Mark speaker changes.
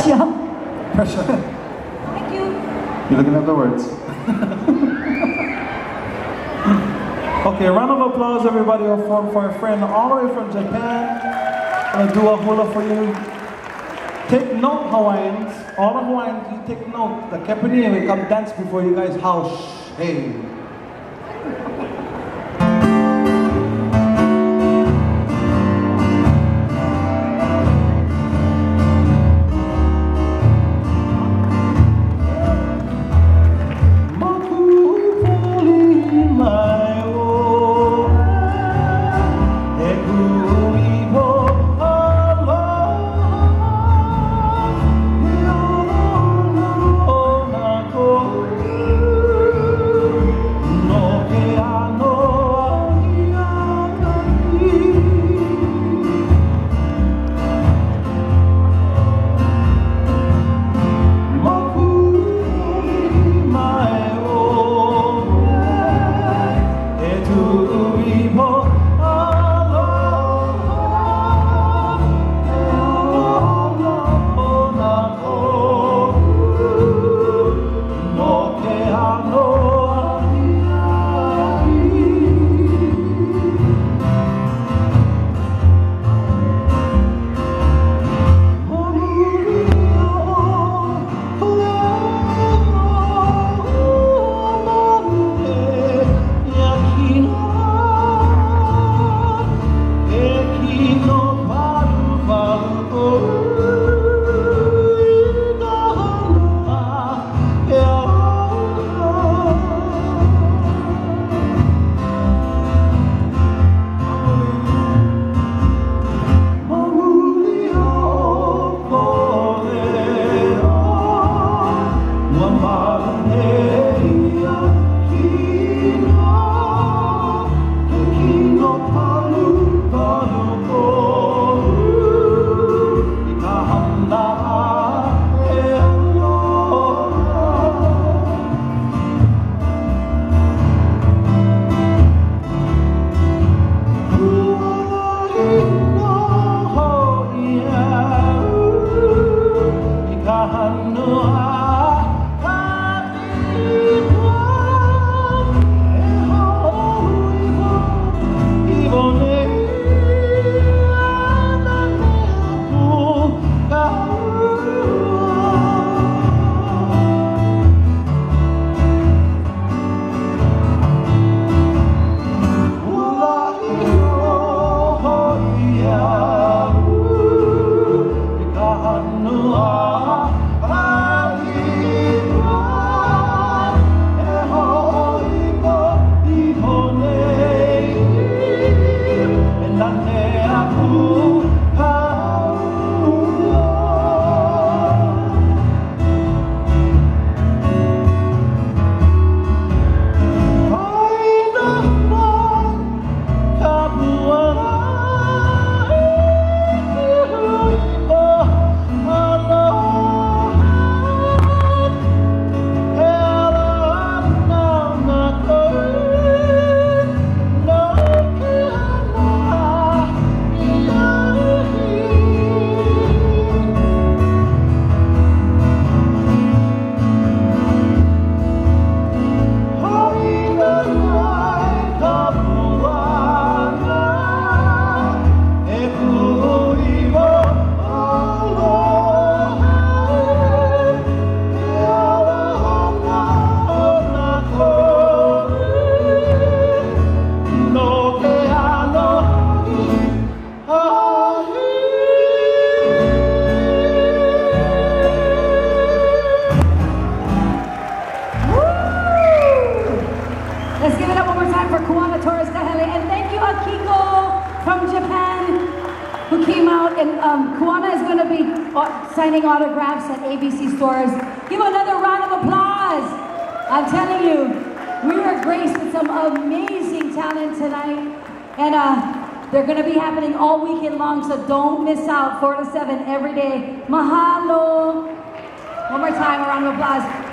Speaker 1: Pressure.
Speaker 2: Pressure.
Speaker 1: Thank you.
Speaker 2: You're looking at the words. Okay, round of applause everybody for a friend all the way from Japan. I'm gonna do a hula for you. Take note, Hawaiians. All the Hawaiians, you take note. The Kepani will come dance before you guys house. Hey.
Speaker 1: Let's give it up one more time for Kuana Torres Kahele. And thank you, Akiko from Japan, who came out. And Kuana is going to be signing autographs at ABC stores. Give another round of applause. I'm telling you, we were graced with some amazing talent tonight. And they're going to be happening all weekend long, so don't miss out. 4 to 7 every day. Mahalo. One more time, a round of applause.